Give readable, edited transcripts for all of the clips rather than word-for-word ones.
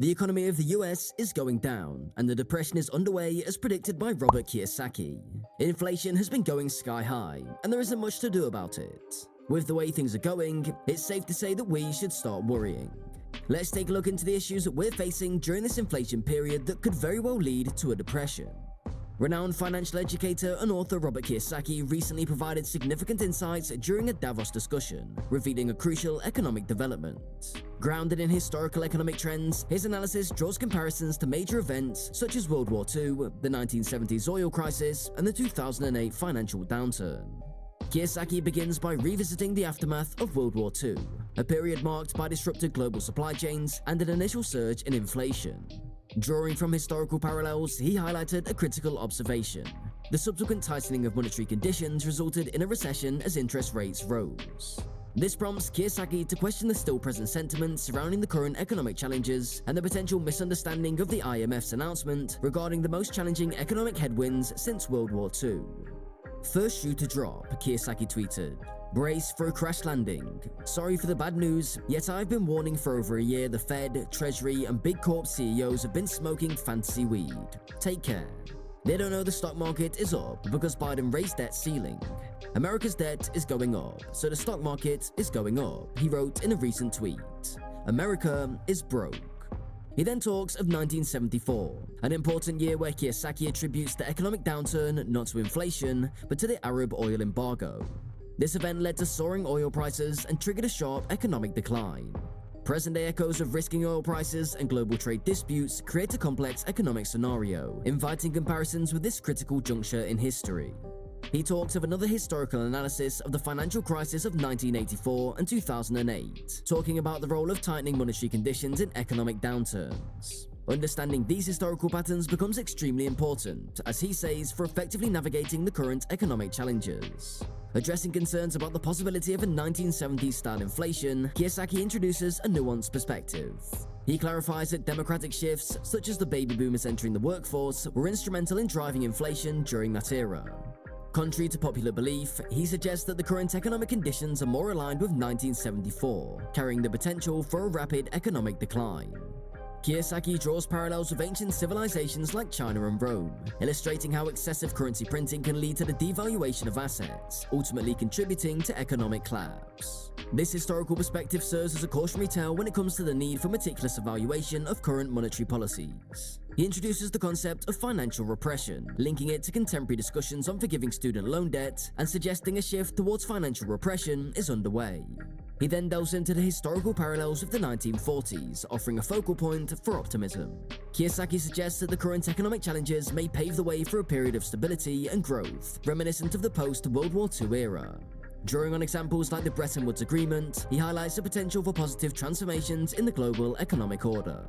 The economy of the US is going down, and the depression is underway as predicted by Robert Kiyosaki. Inflation has been going sky high, and there isn't much to do about it. With the way things are going, it's safe to say that we should start worrying. Let's take a look into the issues that we're facing during this inflation period that could very well lead to a depression. Renowned financial educator and author Robert Kiyosaki recently provided significant insights during a Davos discussion, revealing a crucial economic development. Grounded in historical economic trends, his analysis draws comparisons to major events such as World War II, the 1970s oil crisis, and the 2008 financial downturn. Kiyosaki begins by revisiting the aftermath of World War II, a period marked by disrupted global supply chains and an initial surge in inflation. Drawing from historical parallels, he highlighted a critical observation. The subsequent tightening of monetary conditions resulted in a recession as interest rates rose. This prompts Kiyosaki to question the still-present sentiment surrounding the current economic challenges and the potential misunderstanding of the IMF's announcement regarding the most challenging economic headwinds since World War II. "First shoe to drop," Kiyosaki tweeted. "Brace for a crash landing. Sorry for the bad news, yet I've been warning for over a year the Fed, Treasury, and big corp CEOs have been smoking fantasy weed. Take care. They don't know the stock market is up because Biden raised debt ceiling. America's debt is going up, so the stock market is going up," he wrote in a recent tweet. "America is broke." He then talks of 1974, an important year where Kiyosaki attributes the economic downturn not to inflation, but to the Arab oil embargo. This event led to soaring oil prices and triggered a sharp economic decline. Present-day echoes of rising oil prices and global trade disputes create a complex economic scenario, inviting comparisons with this critical juncture in history. He talks of another historical analysis of the financial crisis of 1984 and 2008, talking about the role of tightening monetary conditions in economic downturns. Understanding these historical patterns becomes extremely important, as he says, for effectively navigating the current economic challenges. Addressing concerns about the possibility of a 1970s-style inflation, Kiyosaki introduces a nuanced perspective. He clarifies that demographic shifts, such as the baby boomers entering the workforce, were instrumental in driving inflation during that era. Contrary to popular belief, he suggests that the current economic conditions are more aligned with 1974, carrying the potential for a rapid economic decline. Kiyosaki draws parallels with ancient civilizations like China and Rome, illustrating how excessive currency printing can lead to the devaluation of assets, ultimately contributing to economic collapse. This historical perspective serves as a cautionary tale when it comes to the need for meticulous evaluation of current monetary policies. He introduces the concept of financial repression, linking it to contemporary discussions on forgiving student loan debt and suggesting a shift towards financial repression is underway. He then delves into the historical parallels of the 1940s, offering a focal point for optimism. Kiyosaki suggests that the current economic challenges may pave the way for a period of stability and growth, reminiscent of the post-World War II era. Drawing on examples like the Bretton Woods Agreement, he highlights the potential for positive transformations in the global economic order.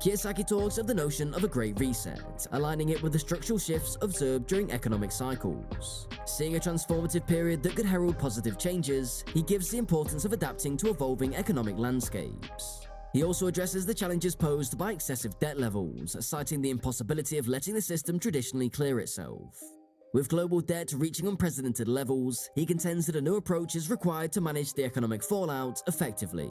Kiyosaki talks of the notion of a Great Reset, aligning it with the structural shifts observed during economic cycles. Seeing a transformative period that could herald positive changes, he gives the importance of adapting to evolving economic landscapes. He also addresses the challenges posed by excessive debt levels, citing the impossibility of letting the system traditionally clear itself. With global debt reaching unprecedented levels, he contends that a new approach is required to manage the economic fallout effectively.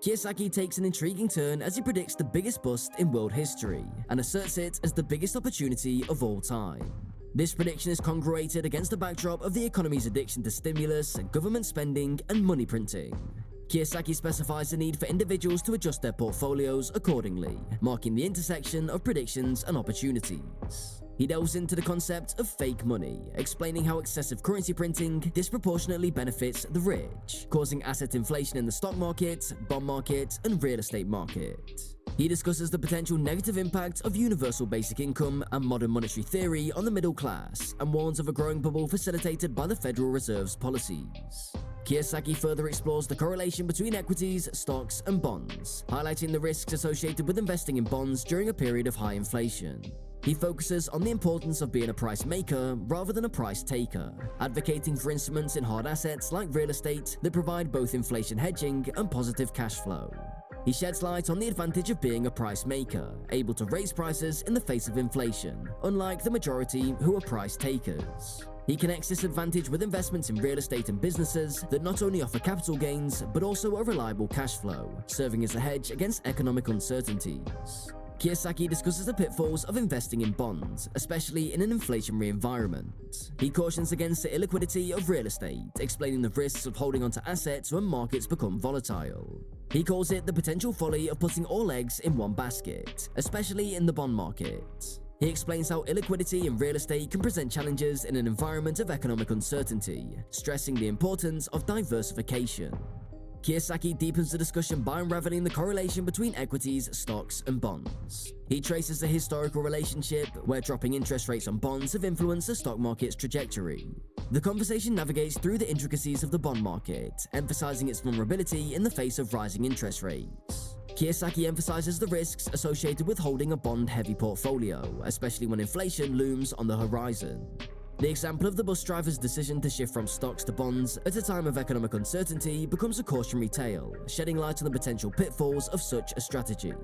Kiyosaki takes an intriguing turn as he predicts the biggest bust in world history and asserts it as the biggest opportunity of all time. This prediction is congruated against the backdrop of the economy's addiction to stimulus, government spending, and money printing. Kiyosaki specifies the need for individuals to adjust their portfolios accordingly, marking the intersection of predictions and opportunities. He delves into the concept of fake money, explaining how excessive currency printing disproportionately benefits the rich, causing asset inflation in the stock market, bond market, and real estate market. He discusses the potential negative impact of universal basic income and modern monetary theory on the middle class, and warns of a growing bubble facilitated by the Federal Reserve's policies. Kiyosaki further explores the correlation between equities, stocks, and bonds, highlighting the risks associated with investing in bonds during a period of high inflation. He focuses on the importance of being a price maker rather than a price taker, advocating for instruments in hard assets like real estate that provide both inflation hedging and positive cash flow. He sheds light on the advantage of being a price maker, able to raise prices in the face of inflation, unlike the majority who are price takers. He connects this advantage with investments in real estate and businesses that not only offer capital gains, but also a reliable cash flow, serving as a hedge against economic uncertainties. Kiyosaki discusses the pitfalls of investing in bonds, especially in an inflationary environment. He cautions against the illiquidity of real estate, explaining the risks of holding onto assets when markets become volatile. He calls it the potential folly of putting all eggs in one basket, especially in the bond market. He explains how illiquidity in real estate can present challenges in an environment of economic uncertainty, stressing the importance of diversification. Kiyosaki deepens the discussion by unraveling the correlation between equities, stocks, and bonds. He traces a historical relationship where dropping interest rates on bonds have influenced the stock market's trajectory. The conversation navigates through the intricacies of the bond market, emphasizing its vulnerability in the face of rising interest rates. Kiyosaki emphasizes the risks associated with holding a bond-heavy portfolio, especially when inflation looms on the horizon. The example of the bus driver's decision to shift from stocks to bonds at a time of economic uncertainty becomes a cautionary tale, shedding light on the potential pitfalls of such a strategy.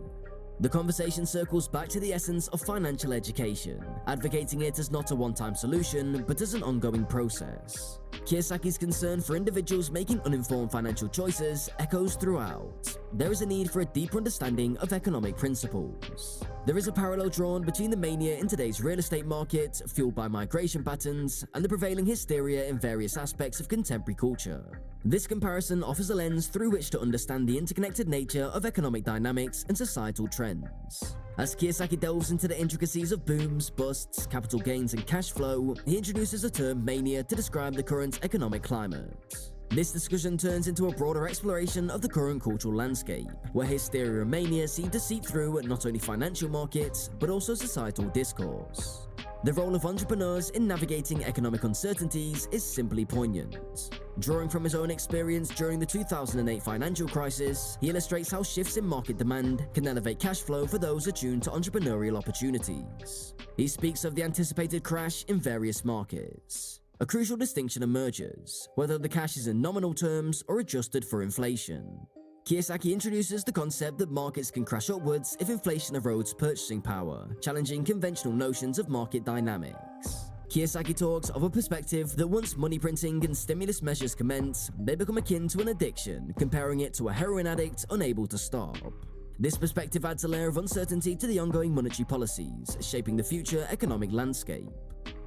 The conversation circles back to the essence of financial education, advocating it as not a one-time solution, but as an ongoing process. Kiyosaki's concern for individuals making uninformed financial choices echoes throughout. There is a need for a deeper understanding of economic principles. There is a parallel drawn between the mania in today's real estate market, fueled by migration patterns, and the prevailing hysteria in various aspects of contemporary culture. This comparison offers a lens through which to understand the interconnected nature of economic dynamics and societal trends. As Kiyosaki delves into the intricacies of booms, busts, capital gains, and cash flow, he introduces the term mania to describe the current economic climate. This discussion turns into a broader exploration of the current cultural landscape, where hysteria and mania seem to seep through not only financial markets, but also societal discourse. The role of entrepreneurs in navigating economic uncertainties is simply poignant. Drawing from his own experience during the 2008 financial crisis, he illustrates how shifts in market demand can elevate cash flow for those attuned to entrepreneurial opportunities. He speaks of the anticipated crash in various markets. A crucial distinction emerges, whether the cash is in nominal terms or adjusted for inflation. Kiyosaki introduces the concept that markets can crash upwards if inflation erodes purchasing power, challenging conventional notions of market dynamics. Kiyosaki talks of a perspective that once money printing and stimulus measures commence, they become akin to an addiction, comparing it to a heroin addict unable to stop. This perspective adds a layer of uncertainty to the ongoing monetary policies, shaping the future economic landscape.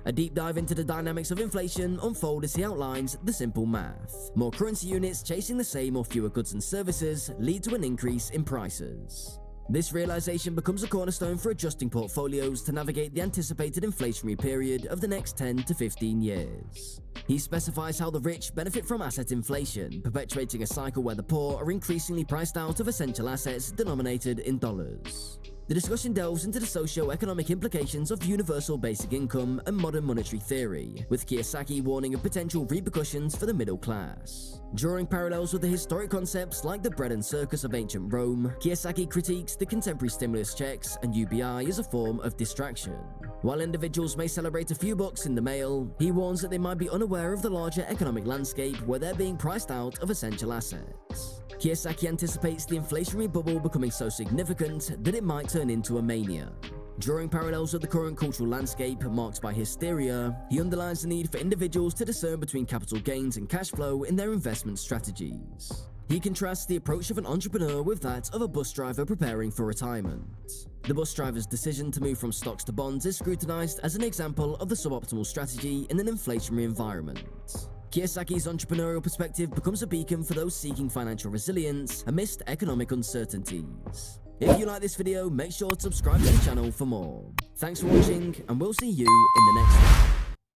A deep dive into the dynamics of inflation unfold as he outlines the simple math. More currency units chasing the same or fewer goods and services lead to an increase in prices. This realization becomes a cornerstone for adjusting portfolios to navigate the anticipated inflationary period of the next 10 to 15 years. He specifies how the rich benefit from asset inflation, perpetuating a cycle where the poor are increasingly priced out of essential assets denominated in dollars. The discussion delves into the socio-economic implications of universal basic income and modern monetary theory, with Kiyosaki warning of potential repercussions for the middle class. Drawing parallels with the historic concepts like the bread and circus of ancient Rome, Kiyosaki critiques the contemporary stimulus checks and UBI as a form of distraction. While individuals may celebrate a few bucks in the mail, he warns that they might be unaware of the larger economic landscape where they're being priced out of essential assets. Kiyosaki anticipates the inflationary bubble becoming so significant that it might turn into a mania. Drawing parallels with the current cultural landscape marked by hysteria, he underlines the need for individuals to discern between capital gains and cash flow in their investment strategies. He contrasts the approach of an entrepreneur with that of a bus driver preparing for retirement. The bus driver's decision to move from stocks to bonds is scrutinized as an example of the suboptimal strategy in an inflationary environment. Kiyosaki's entrepreneurial perspective becomes a beacon for those seeking financial resilience amidst economic uncertainties. If you like this video, make sure to subscribe to the channel for more. Thanks for watching, and we'll see you in the next one.